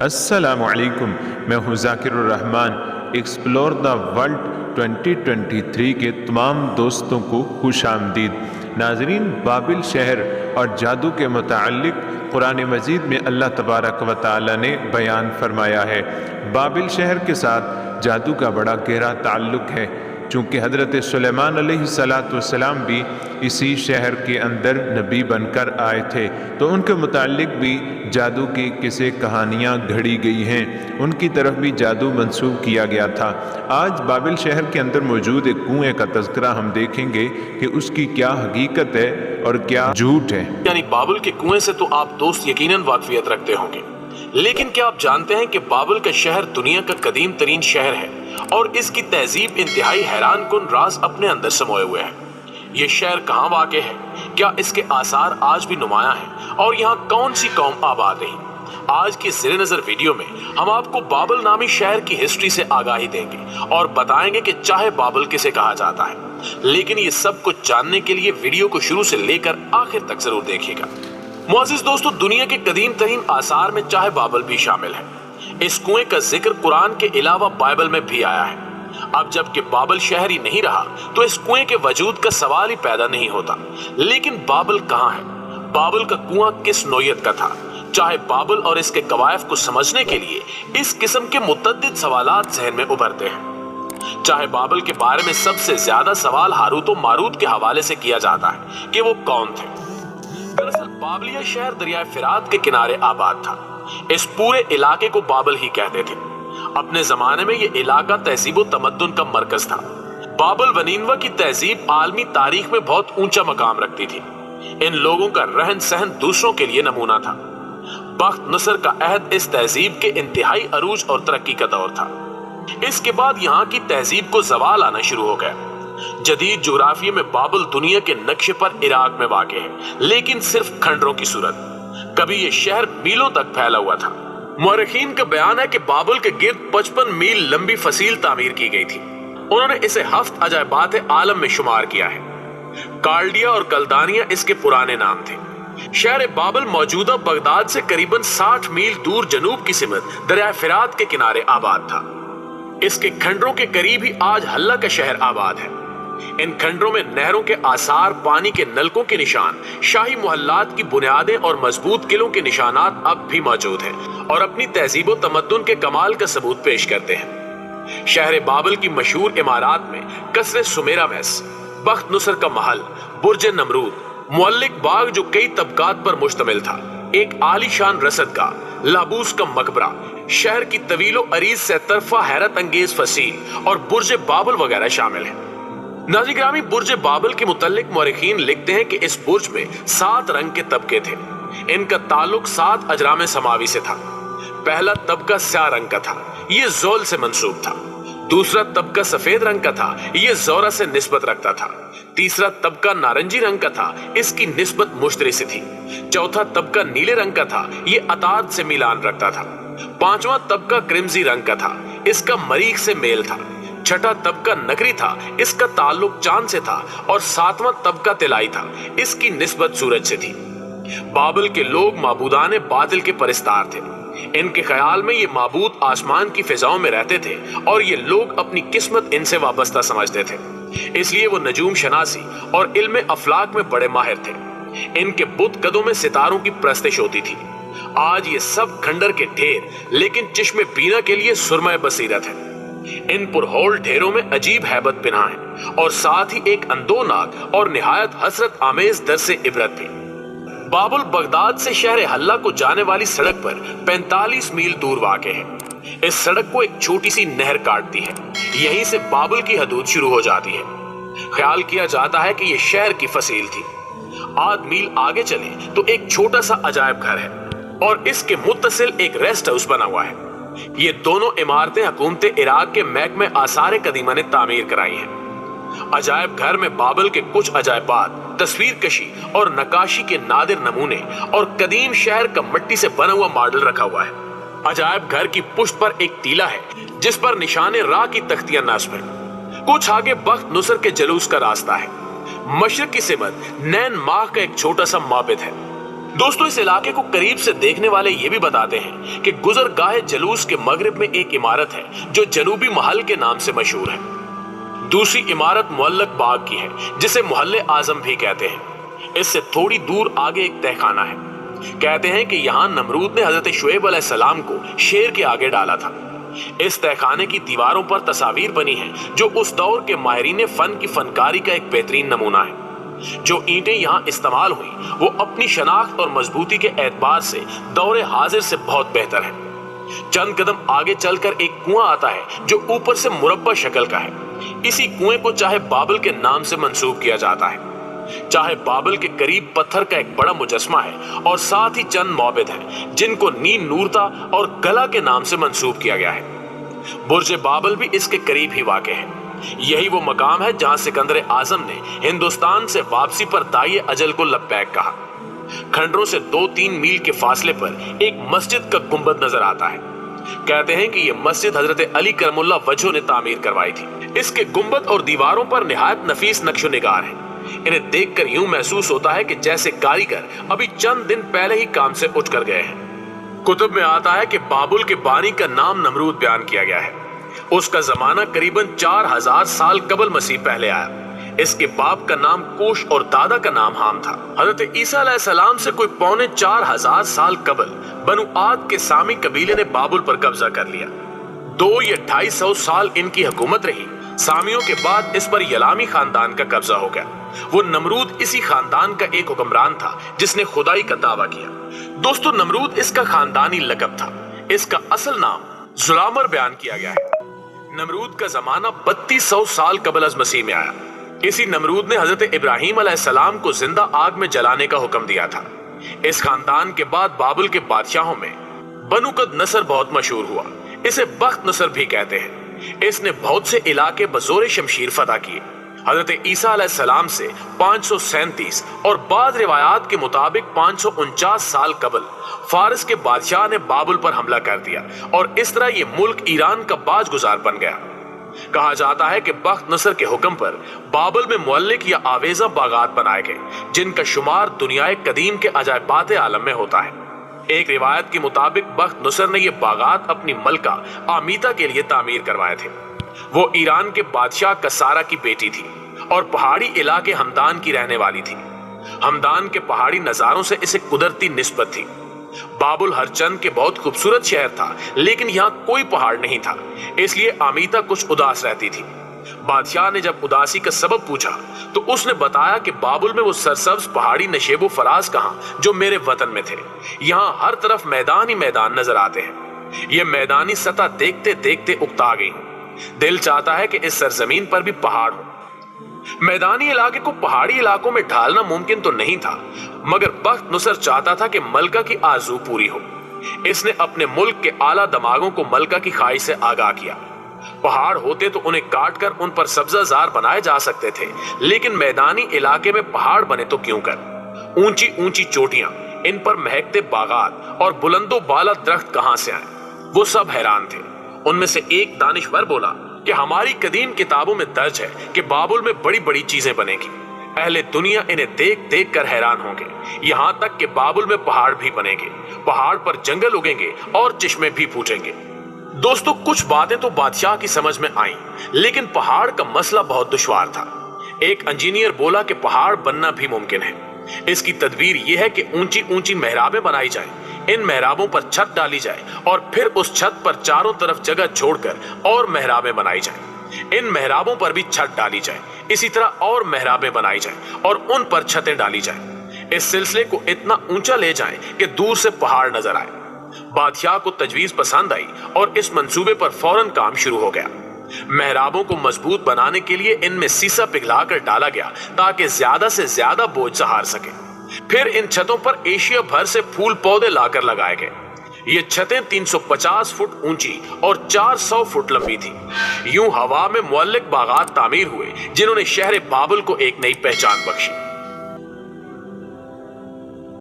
السلام علیکم، میں ہوں ذاکر الرحمن۔ ایکسپلور دا ورلڈ 2023 کے تمام دوستوں کو خوش آمدید۔ ناظرین، بابل شہر اور جادو کے متعلق قرآن مجید میں اللہ تبارک و تعالی نے بیان فرمایا ہے۔ بابل شہر کے ساتھ جادو کا بڑا گہرا تعلق ہے، چونکہ حضرت سلیمان علیہ السلام بھی اسی شہر کے اندر نبی بن کر آئے تھے، تو ان کے متعلق بھی جادو کی قصے کہانیاں گھڑی گئی ہیں، ان کی طرف بھی جادو منسوب کیا گیا تھا۔ آج بابل شہر کے اندر موجود ایک کنویں کا تذکرہ ہم دیکھیں گے کہ اس کی کیا حقیقت ہے اور کیا جھوٹ ہے۔ یعنی بابل کے کنویں سے تو آپ دوست یقیناً واقفیت رکھتے ہوں گے، لیکن کیا آپ جانتے ہیں کہ بابل کا شہر دنیا کا قدیم ترین شہر ہے اور اس کی تہذیب انتہائی حیران کن راز اپنے اندر سموئے ہوئے ہے؟ یہ شہر کہاں واقع ہے؟ کیا اس کے آثار آج بھی نمایاں ہیں؟ اور یہاں کون سی قوم آباد رہی؟ آج کی زیر نظر ویڈیو میں ہم آپ کو بابل نامی شہر کی ہسٹری سے آگاہی دیں گے اور بتائیں گے کہ چاہے بابل کسے کہا جاتا ہے، لیکن یہ سب کچھ جاننے کے لیے ویڈیو کو شروع سے لے کر آخر تک ضرور دیکھیے گا۔ معزز دوستو، دنیا کے قدیم ترین آثار میں چاہے بابل بھی شامل ہے۔ اس کنویں کا ذکر قرآن کے علاوہ بائبل میں بھی آیا ہے۔ اب جب کہ بابل شہر ہی نہیں رہا تو اس کنویں کے وجود کا سوال ہی پیدا نہیں ہوتا۔ لیکن بابل کہاں ہے؟ بابل کا کنواں کس نوعیت کا تھا؟ چاہے بابل اور اس کے کوائف کو سمجھنے کے لیے اس قسم کے متعدد سوالات ذہن میں ابھرتے ہیں۔ چاہے بابل کے بارے میں سب سے زیادہ سوال ہاروت و ماروت کے حوالے سے کیا جاتا ہے کہ وہ کون تھے۔ دراصل بابلیہ شہر دریائے فرات کے کنارے آباد تھا۔ اس پورے علاقے کو بابل ہی کہتے تھے۔ اپنے زمانے میں یہ علاقہ تہذیب و تمدن کا مرکز تھا۔ بابل و نینوا کی تہذیب عالمی تاریخ میں بہت اونچا مقام رکھتی تھی۔ ان لوگوں کا رہن سہن دوسروں کے لیے نمونہ تھا۔ بخت نصر کا عہد اس تہذیب کے انتہائی عروج اور ترقی کا دور تھا۔ اس کے بعد یہاں کی تہذیب کو زوال آنا شروع ہو گیا۔ جدید جغرافیے میں بابل دنیا کے نقشے پر عراق میں واقع ہے، لیکن صرف کھنڈروں کی صورت۔ کبھی یہ شہر میلوں تک پھیلا ہوا تھا۔ مورخین کا بیان ہے کہ بابل کے گرد 55 میل لمبی فصیل تعمیر کی گئی تھی۔ انہوں نے اسے 7 عجائبات عالم میں شمار کیا ہے۔ کالڈیا اور کلدانیہ اس کے پرانے نام تھے۔ شہر بابل موجودہ بغداد سے قریباً 60 میل دور جنوب کی سمت دریائے فرات کے کنارے آباد تھا۔ اس کے کھنڈروں کے قریب ہی آج حلہ کا شہر آباد ہے۔ ان کھنڈروں میں نہروں کے آثار، پانی کے نلکوں کے نشان، شاہی محلات کی بنیادیں اور مضبوط قلعوں کے نشانات اب بھی موجود ہیں اور اپنی تہذیب و تمدن کے کمال کا ثبوت پیش کرتے ہیں۔ شہر بابل کی مشہور عمارات میں قصر سمیرا میس، بخت نصر کا محل، برج نمرود، معلق باغ جو کئی طبقات پر مشتمل تھا، ایک عالی شان رصد گاہ، لابوس کا مقبرہ، شہر کی طویل و عریض سے طرفہ حیرت انگیز فصیل اور برج بابل وغیرہ شامل ہیں۔ ناظرین گرامی، برج بابل کے متعلق مورخین لکھتے ہیں کہ اس برج میں 7 رنگ کے طبقے تھے۔ ان کا تعلق 7 اجرام سماوی سے تھا۔ پہلا طبقہ سیاہ رنگ کا تھا، یہ زول سے منسوب تھا۔ دوسرا طبقہ سفید رنگ کا تھا، یہ زورا سے نسبت رکھتا تھا۔ تیسرا طبقہ نارنجی رنگ کا تھا، اس کی نسبت مشتری سے تھی۔ چوتھا طبقہ نیلے رنگ کا تھا، یہ عطارد سے میلان رکھتا تھا۔ پانچواں طبقہ کرمزی رنگ کا تھا، اس کا مریخ سے میل تھا۔ چھٹا طبقہ نگری تھا، اس کا تعلق چاند سے تھا، اور 7واں طبقہ طلائی تھا، اس کی نسبت سورج سے تھی۔ بابل کے لوگ معبودان باطل کے پرستار تھے۔ ان کے خیال میں یہ معبود آسمان کی فضاؤں میں رہتے تھے اور یہ لوگ اپنی قسمت ان سے وابستہ سمجھتے تھے، اس لیے وہ نجوم شناسی اور علم افلاک میں بڑے ماہر تھے۔ ان کے بت قدوں میں ستاروں کی پرستش ہوتی تھی۔ آج یہ سب کھنڈر کے ڈھیر لیکن چشم بینا کے لیے سرمہ بصیرت ہے۔ ان پرہول ڈھیروں میں عجیب ہیبت پنہاں ہے اور ساتھ ہی ایک اندوناک اور نہایت حسرت آمیز درس عبرت بھی۔ بابل بغداد سے شہر حلہ کو جانے والی سڑک پر 45 میل دور واقع ہے۔ اس سڑک کو ایک چھوٹی سی نہر کاٹتی ہے، یہیں سے بابل کی حدود شروع ہو جاتی ہے۔ خیال کیا جاتا ہے کہ یہ شہر کی فصیل تھی۔ آدھ میل آگے چلے تو ایک چھوٹا سا عجائب گھر ہے اور اس کے متصل ایک ریسٹ ہاؤس بنا ہوا ہے۔ یہ دونوں عمارتیں حکومت عراق کے محکمہ آثار قدیمہ نے تعمیر کرائی ہیں۔ عجائب گھر میں بابل کے کچھ عجائبات، تصویر کشی اور نقاشی کے نادر نمونے اور قدیم شہر کا مٹی سے بنا ہوا ماڈل رکھا ہوا ہے۔ عجائب گھر کی پشت پر ایک ٹیلا ہے جس پر نشان راہ کی تختیاں نصب ہیں۔ کچھ آگے بخت نصر کے جلوس کا راستہ ہے۔ مشرق کی سمت نین ماہ کا ایک چھوٹا سا معبد ہے۔ दोस्तों, इस इलाके को करीब से देखने वाले ये भी बताते हैं कि गुजरगाह जलूस के मगरिब में एक इमारत है जो जनूबी महल के नाम से मशहूर है। दूसरी इमारत मुअल्लक बाग की है जिसे मोहल्ले आजम भी कहते हैं। इससे थोड़ी दूर आगे एक तहखाना है। कहते हैं कि यहाँ नमरूद ने हजरत शुएब अलैहिस्सलाम को शेर के आगे डाला था। इस तहखाने की दीवारों पर तस्वीर बनी हैं जो उस दौर के माहिरीन फन की फनकारी का एक बेहतरीन नमूना है। जो ईंटें यहाँ इस्तेमाल हुई वो अपनी शनाख्त और मजबूती के एतबार से दौरे हाजिर से बहुत बेहतर है। चंद कदम आगे चलकर एक कुआं आता है जो ऊपर से मुरब्बा शक्ल का है। इसी कुएं को चाहे बाबल के नाम से मंसूब किया जाता है। चाहे बाबल के करीब पत्थर का एक बड़ा मुजस्मा है और साथ ही चंद मौबिद हैं जिनको नीन नूरता और गला के नाम से मंसूब किया गया है। बुर्ज बाबल भी इसके करीब ही वाक़ है। यही वो मकाम है जहां सिकंदर आजम ने हिंदुस्तान से वापसी पर दाई अजल को लब्बैक कहा। खंडरों से 2-3 मील के फासले पर एक मस्जिद का गुंबद नजर आता है। कहते हैं कि यह मस्जिद हजरत अली करमुल्ला वजह ने तामीर करवाई थी। इसके गुंबद और दीवारों पर निहायत नफीस नक्शो निगार है। इन्हें देखकर यूं महसूस होता है कि जैसे कारीगर अभी चंद दिन पहले ही काम से उठ कर गए हैं। कुतुब में आता है कि बाबुल के बानी का नाम नमरूद बयान किया गया है। उसका जमाना करीबन 4000 साल कबल मसीह पहले आया। इसके बाप का नाम कोश और दादा का नाम हाम था। हजरत ईसा अलैहिस्सलाम से कोई 4500 साल कबल बनु आद के सामी कबीले ने बाबुल पर कब्जा कर लिया। 2 या 250 साल इनकी हुकूमत रही। सामियों के बाद इस पर यलामी खानदान का कब्जा हो गया। वो नमरूद इसी खानदान का एक हुक्मरान था जिसने खुदाई का दावा किया। दोस्तों, नमरूद इसका खानदानी लकब था। इसका असल नाम जुलामर बयान किया गया है। नमरूद का जमाना 3200 साल कबल अज मसीह में आया। इसी नमरूद ने हजरत इब्राहीम अलैहिस्सलाम को जिंदा आग में जलाने का हुक्म दिया था। इस खानदान के बाद बाबुल के बादशाहों में बनु कद नसर बहुत मशहूर हुआ। इसे बख्त नसर भी कहते हैं। इसने बहुत से इलाके बजोर शमशीर फतह किए। हजरत ईसा अलैहिस्सलाम से 537 और बाद रिवायात के मुताबिक 549 साल कबल फारस के बादशाह ने बाबुल पर हमला कर दिया और इस तरह ये मुल्क ईरान का बाज गुजार बन गया। कहा जाता है कि बख्त नसर के हुक्म पर बाबल में मुअल्लिक या आवेजा बागात बनाए गए जिनका शुमार दुनियाए कदीम के अजायबात आलम में होता है। एक रिवायत के मुताबिक बख्त नसर ने ये बागात अपनी मलका आमीता के लिए तामीर करवाए थे। वो ईरान के बादशाह कसारा की बेटी थी और पहाड़ी इलाके हमदान की रहने वाली थी। हमदान के पहाड़ी नजारों से इसे कुदरती निस्बत थी। बाबुल हरचंद के बहुत खूबसूरत शहर था, लेकिन यहाँ कोई पहाड़ नहीं था, इसलिए आमीता कुछ उदास रहती थी। बादशाह ने जब उदासी का सबब पूछा तो उसने बताया कि बाबुल में वो सरसब्ज पहाड़ी नशेबो फराज कहाँ जो मेरे वतन में थे। यहाँ हर तरफ मैदान ही मैदान नजर आते हैं। ये मैदानी सतह देखते देखते उकता गई। दिल चाहता है कि इस सरजमीन पर भी पहाड़ हो। मैदानी इलाके को पहाड़ी इलाकों में ढालना मुमकिन तो नहीं था, मगर बख्त नसर चाहता था कि मलका की आरज़ू पूरी हो। इसने अपने मुल्क के आला दमागों को मलका की ख्वाहिश से आगाह किया। पहाड़ होते तो उन्हें काटकर उन पर सब्जाजार बनाए जा सकते थे, लेकिन मैदानी इलाके में पहाड़ बने तो क्यों कर। ऊंची ऊंची चोटियां, इन पर महकते बागात और बुलंदो बाला दरख्त कहां से आए, वो सब हैरान थे। उनमें से एक दानिशवर बोला कि हमारी कदीम किताबों में दर्ज है कि बाबुल में बड़ी बड़ी चीजें बनेगी। अहले दुनिया इन्हें देख देख कर हैरान होंगे। यहां तक कि बाबुल में पहाड़ भी बनेंगे, पहाड़ पर जंगल उगेंगे और चिश्मे भी फूटेंगे। दोस्तों, कुछ बातें तो बादशाह की समझ में आईं, लेकिन पहाड़ का मसला बहुत दुश्वार था। एक इंजीनियर बोला कि पहाड़ बनना भी मुमकिन है। इसकी तदबीर यह है कि ऊंची ऊंची मेहराबें बनाई जाएं, इन मेहराबों पर छत डाली जाए और फिर उस छत पर चारों तरफ जगह छोड़कर और मेहराबें बनाई जाएं। इन मेहराबों पर भी छत डाली जाए, इसी तरह और मेहराबें बनाई जाएं और उन पर छतें डाली जाएं। इस सिलसिले को इतना ऊंचा ले जाएं कि दूर से पहाड़ नजर आए। बादशाह को तजवीज पसंद आई और इस मंसूबे पर फौरन काम शुरू हो गया। मेहराबों को मजबूत बनाने के लिए इनमें सीसा पिघलाकर डाला गया ताकि ज्यादा से ज्यादा बोझ सहार सके। फिर इन छतों पर एशिया भर से फूल पौधे लाकर लगाए गए। ये छतें 350 फुट ऊंची और 400 फुट लंबी थी। यूं हवा में मुअल्लिक बागात तामीर हुए जिन्होंने शहर बाबुल को एक नई पहचान बख्शी।